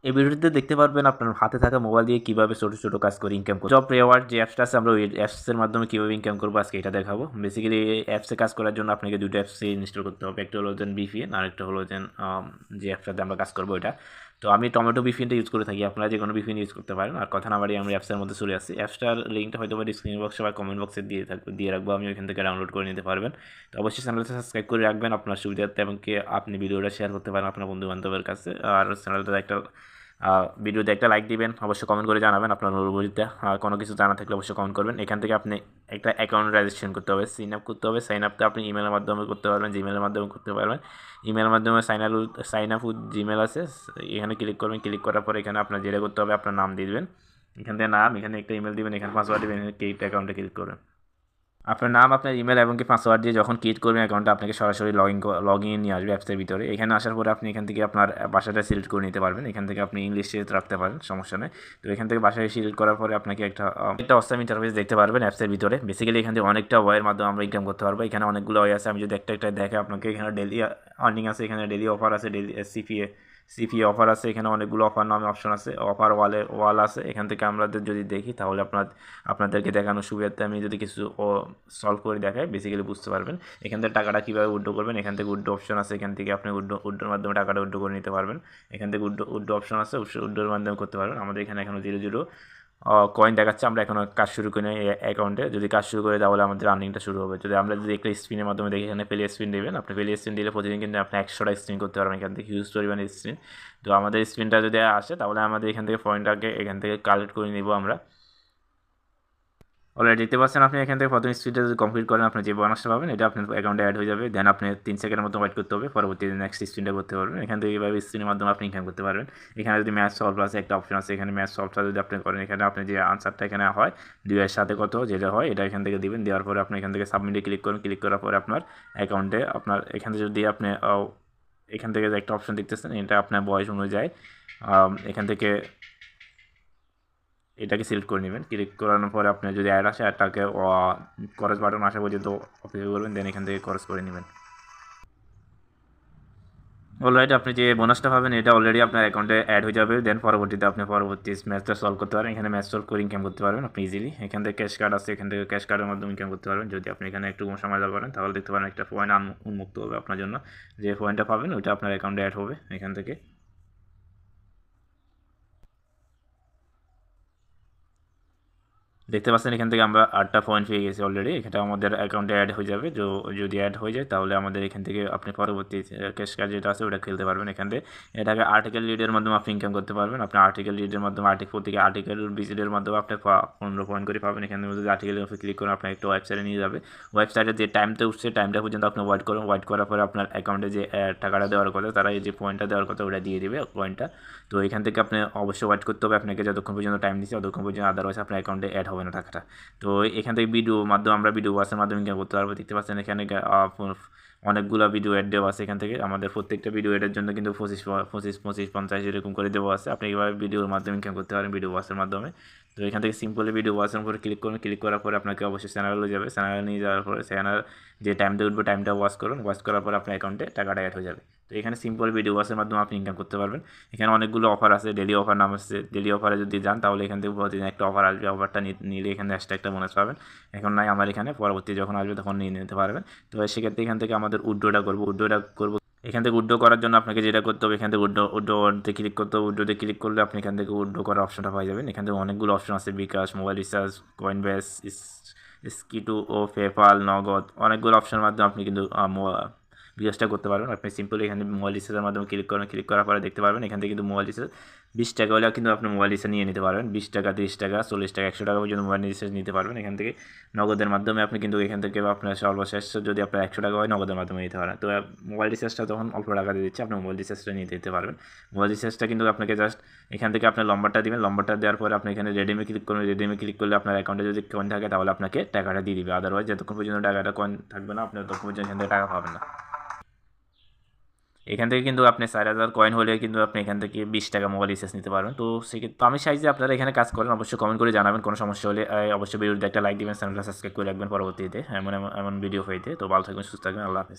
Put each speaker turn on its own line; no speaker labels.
এই ভিডিওতে দেখতে পারবেন আপনার হাতে থাকা মোবাইল দিয়ে কীভাবে ছোটো ছোটো কাজ করে ইনকাম করব। জব রেওয়ার্ড যে অ্যাপসটা আছে আমরা ওই অ্যাপসের মাধ্যমে কীভাবে ইনকাম করবো আজকে এটা দেখাবো। বেসিক্যালি এই অ্যাপসে কাজ করার জন্য আপনাকে দুটো অ্যাপসে ইনস্টল করতে হবে। একটা হলো যেন বিপিএন আর একটা হলো যেন যে অ্যাপসটাতে আমরা কাজ করবো এটা। তো আমি টমেটো বিপিএনটা ইউজ করে থাকি, আপনারা যে কোনো বিপিএন ইউজ করতে পারেন। আর কথা না বাড়িয়ে আমরা অ্যাপসের মধ্যে চলে আসছি। অ্যাপসটার লিঙ্কটা হয়তো বা ডিসক্রিপশন বক্সে বা কমেন্ট বক্সে দিয়ে রাখবো, আমি ওইখান থেকে ডাউনলোড করে নিতে পারবেন। তো অবশ্যই চ্যানেলটা সাবস্ক্রাইব করে রাখবেন আপনার সুবিধার্থে, এবং কি আপনি ভিডিওটা শেয়ার করতে পারেন আপনার বন্ধু বান্ধবের কাছে। আর চ্যানেলটা একটা ভিডিওতে একটা লাইক দিবেন, অবশ্যই কমেন্ট করে জানাবেন আপনার অনুভূতিটা। আর কোনো কিছু জানা থাকলে অবশ্যই কমেন্ট করবেন। এখান থেকে আপনি একটা অ্যাকাউন্ট রেজিস্ট্রেশন করতে হবে, সাইন আপ করতে হবে। সাইন আপটা আপনি ইমেলের মাধ্যমে করতে পারবেন, জিমেলের মাধ্যমে করতে পারবেন। ইমেলের মাধ্যমে সাইন আপ উইথ জিমেল আছে, এখানে ক্লিক করবেন। ক্লিক করার পর এখানে আপনার যেটা করতে হবে আপনার নাম দিবেন, এখান থেকে নাম, এখানে একটা ইমেল দিবেন, এখানে পাসওয়ার্ড দিবেন, ক্রিয়েট অ্যাকাউন্টে ক্লিক করবেন। আপনার নাম, আপনার ইমেল এবং কি পাসওয়ার্ড দিয়ে যখন ক্রিয়েট করবেন অ্যাকাউন্টটা, আপনাকে সরাসরি লগ ইন নিয়ে আসবে অ্যাপসের ভিতরে। এখানে আসার পরে আপনি এখান থেকে আপনার ভাষাটা সিলেক্ট করে নিতে পারবেন। এখান থেকে আপনি ইংলিশে রাখতে পারেন, সমস্যা নেই। তো এখান থেকে ভাষায় সিলেক্ট করার পরে আপনাকে একটা অসাম ইন্টারফেস দেখতে পারবেন অ্যাপসের ভিতরে। বেসিক্যালি এখান থেকে অনেকটা ওয়ের মাধ্যমে আমরা ইনকাম করতে পারবো। এখানে অনেকগুলো ওয়ে আছে, আমি যদি একটা দেখে আপনাকে এখানে ডেলি আর্নিং আছে, এখানে ডেলি অফার আছে, ডেলি সিপিএ অফার আছে, এখানে অনেকগুলো অফার নামে অপশন আছে, অফার ওয়াল আছে। এখান থেকে আমাদের যদি দেখি তাহলে আপনাদেরকে দেখানোর সুবিধার্থে আমি যদি কিছু সলভ করে দেখাই, বেসিক্যালি বুঝতে পারবেন। এখান থেকে টাকাটা কীভাবে উইথড্র করবেন, এখান থেকে উইথড্র অপশন আছে, এখান থেকে আপনি উইথড্রোর মাধ্যমে টাকাটা উইথড্র করে নিতে পারবেন। এখান থেকে উইথড্র অপশন আছে, উইথড্রোর মাধ্যমে করতে পারবেন। আমাদের এখানে এখনও 0 কয়েন দেখাচ্ছে, আমরা এখনও কাজ শুরু করি না এই অ্যাকাউন্টে। যদি কাজ শুরু করে তাহলে আমাদের আর্নিংটা শুরু হবে। যদি একটা স্পিনের মাধ্যমে দেখি, এখানে প্লে স্পিন দেবেন। আপনি প্লে স্পিন দিলে প্রতিদিন কিন্তু আপনি 100টা স্পিন করতে পারবেন এখান থেকে, হিউজ পরিমাণে স্পিন। তো আমাদের স্পিনটা যদি আসে তাহলে আমাদের এখান থেকে পয়েন্টটাকে এখান থেকে কালেক্ট করে নিব আমরা। অলরেডি দেখতে পাচ্ছেন আপনি এখান থেকে প্রথম স্পিডটা যদি কমপ্লিট করেন আপনি যে বোনাসটা পাবেন এটা আপনার অ্যাকাউন্টে অ্যাড হয়ে যাবে। দেন আপনি 3 সেকেন্ডের মতো ওয়েট করতে হবে, পরবর্তীতে নেক্সট স্পিনটা করতে পারবেন। এখান থেকে এইভাবে স্পিনের মাধ্যমে আপনি ইনকাম করতে পারবেন। এখানে যদি ম্যাথ সলভ আছে একটা অপশন আছে, এখানে ম্যাথ সলভটা যদি আপনি করেন, এখানে আপনি যে আনসারটা এখানে হয় 2 এর সাথে কত যেটা হয় এটা এখান থেকে দিবেন। দেওয়ার পরে আপনি এখান থেকে সাবমিটে ক্লিক করুন। ক্লিক করার পরে আপনার অ্যাকাউন্টে আপনার এখান থেকে যদি আপনি এখান থেকে যে একটা অপশন দেখতেছেন এটা আপনার বয়স অনুযায়ী এখান থেকে এটাকে সিলেক্ট করে নেবেন। ক্লিক করানোর পরে আপনার যদি অ্যাড আসে অ্যাডটাকে খরচ বাটন আসা পর্যন্ত অপেক্ষা করবেন, দেন এখান থেকে খরচ করে নেবেন। অলরেডি আপনি যে বোনাসটা পাবেন এটা অলরেডি আপনার অ্যাকাউন্টে অ্যাড হয়ে যাবে। দেন পরবর্তীতে আপনি ম্যাচটা সলভ করতে পারেন। এখানে ম্যাচ সলভ করে ইনকাম করতে পারবেন আপনি ইজিলি। এখান থেকে ক্যাশ কার্ড আছে, এখান থেকে ক্যাশ কার্ডের মাধ্যমে ইনকাম করতে পারবেন। যদি আপনি এখানে একটু সময় লাগাতে পারেন তাহলে দেখতে পারেন একটা পয়েন্ট উন্মুক্ত হবে আপনার জন্য। যে পয়েন্টটা পাবেন ওইটা আপনার অ্যাকাউন্টে অ্যাড হবে এখান থেকে। দেখতে পাচ্ছেন এখান থেকে আমরা 8টা পয়েন্ট পেয়ে গেছি অলরেডি। এটা আমাদের অ্যাকাউন্টে অ্যাড হয়ে যাবে। যদি অ্যাড হয়ে যায় তাহলে আমাদের এখান থেকে আপনি পরবর্তী ক্যাশ কার্ড যেটা আছে ওটা খেলতে পারবেন। এখান থেকে এটাকে আর্টিকেল লিডের মাধ্যমে আপনি ইনকাম করতে পারবেন। আপনি আর্টিকেল লিডের মাধ্যমে প্রতিটি আর্টিকেল ভিজিটের মাধ্যমে আপনি 15 পয়েন্ট করে পাবেন। এখানে যদি আর্টিকেলের উপরে ক্লিক করেন আপনার একটা ওয়েবসাইটে নিয়ে যাবে। ওয়েবসাইটে যে টাইমটা উঠছে টাইমটা পর্যন্ত আপনি ওয়েট করুন। ওয়েট করার পরে আপনার অ্যাকাউন্টে যে টাকাটা দেওয়ার কথা তারা এই যে পয়েন্টটা দেওয়ার কথা ওটা দিয়ে দেবে পয়েন্টটা। তো এখান থেকে আপনি অবশ্যই ওয়েট করতে হবে আপনাকে, যতক্ষণ পর্যন্ত টাইম দিচ্ছে ততক্ষণ পর্যন্ত, আদারওয়াইজ আপনার অ্যাকাউন্টে অ্যাড হবে না টাকাটা। তো এখান থেকে আমরা ভিডিও ওয়াচের মাধ্যমে ইনকাম করতে পারবো। দেখতে পাচ্ছেন এখানে অনেকগুলো ভিডিও অ্যাড দেওয়া আছে। এখান থেকে আমাদের প্রত্যেকটা ভিডিও অ্যাডের জন্য কিন্তু 25, 50 এরকম করে দেওয়া আছে। আপনি এইভাবে ভিডিওর মাধ্যমে ইনকাম করতে পারেন ভিডিও ওয়াচের মাধ্যমে। তো এখান থেকে সিম্পলি ভিডিও ওয়াচের উপরে ক্লিক করুন। ক্লিক করার পরে আপনাকে অবশ্যই চ্যানেলে যাবে। চ্যানেলে নিয়ে যাওয়ার পরে চ্যানেল যে টাইমটা উঠবে টাইমটা ওয়াচ করুন। ওয়াচ করার পরে আপনার অ্যাকাউন্টে টাকাটা অ্যাড হয়ে যাবে। তো এখানে সিম্পল ভিডিও ওয়াচের মাধ্যমে আপনি ইনকাম করতে পারবেন। এখানে অনেকগুলো অফার আছে, ডেলি অফার নাম আছে। ডেলি অফারে যদি যান তাহলে এখান থেকে প্রতিদিন একটা অফার আসবে। অফারটা নিলে এখানে এক্সট্রা একটা বোনাস পাবেন। এখন নাই আমার এখানে, পরবর্তী যখন আসবে তখন নিয়ে নিতে পারবেন। তো সেক্ষেত্রে এখান থেকে আমাদের উইথড্রটা করবো। এখান থেকে উইথড্র করার জন্য আপনাকে যেটা করতে হবে, এখান থেকে উইথড্রতে ক্লিক করতে হবে। উইথড্রতে ক্লিক করলে আপনি এখান থেকে উইথড্র করার অপশনটা পাই যাবেন। এখান থেকে অনেকগুলো অপশন আছে, বিকাশ, মোবাইল রিচার্জ, কয়েনবেস, স্কিটু ও পেপাল, নগদ, অনেকগুলো অপশনের মাধ্যমে আপনি কিন্তু বিকাশটা করতে পারবেন। আপনি সিম্পলি এখানে মোবাইল রিচার্জের মাধ্যমে ক্লিক করেন। ক্লিক করার পরে দেখতে পারবেন এখান থেকে কিন্তু মোবাইল রিচার্জ 20 টাকা হলেও কিন্তু আপনি মোবাইল রিচার্জ নিয়ে নিতে পারবেন। 20 টাকা, 30 টাকা, 40 টাকা, 100 টাকা পর্যন্ত মোবাইল রিচার্জ নিতে পারবেন এখান থেকে। নগদের মাধ্যমে আপনি কিন্তু এখান থেকে আপনার সর্বশেষ যদি আপনার 100 টাকা হয় নগদের মাধ্যমে নিতে পারেন। তো মোবাইল রিচার্জটা তখন অল্প টাকা দিয়ে দিচ্ছে, আপনি মোবাইল রিচার্জটা নিয়ে দিতে পারবেন। মোবাইল রিচার্জটা কিন্তু আপনাকে জাস্ট এখান থেকে আপনার নম্বরটা দিবেন। নম্বরটা দেওয়ার পরে আপনি এখানে রেডিমে ক্লিক করুন। রেডিমে ক্লিক করলে আপনার অ্যাকাউন্টে যদি কয়েন থাকে তাহলে আপনাকে টাকাটা দিয়ে দিবে। আদারওয়াইজ যতক্ষণ পর্যন্ত টাকাটা কয়েন থাকবে না আপনার ততক্ষণ পর্যন্ত এখান থেকে টাকা পাবেন না। এখান থেকে কিন্তু আপনি 4000 কয়েন হলে কিন্তু আপনি এখান থেকে 20 টাকা মোবাইল রিচার্জ নিতে পারবেন। তো সেক্ষেত্রে আমি চাই যে আপনারা এখানে কাজ করেন। অবশ্যই কমেন্ট করে জানাবেন, কোনো সমস্যা হলে অবশ্যই ভিডিওতে একটা লাইক দিবেন, চ্যানেলটা সাবস্ক্রাইব করে রাখবেন পরবর্তীতে এমন ভিডিও পেতে। তো ভালো থাকবেন, সুস্থ থাকবেন, আল্লাহ হাফেজ।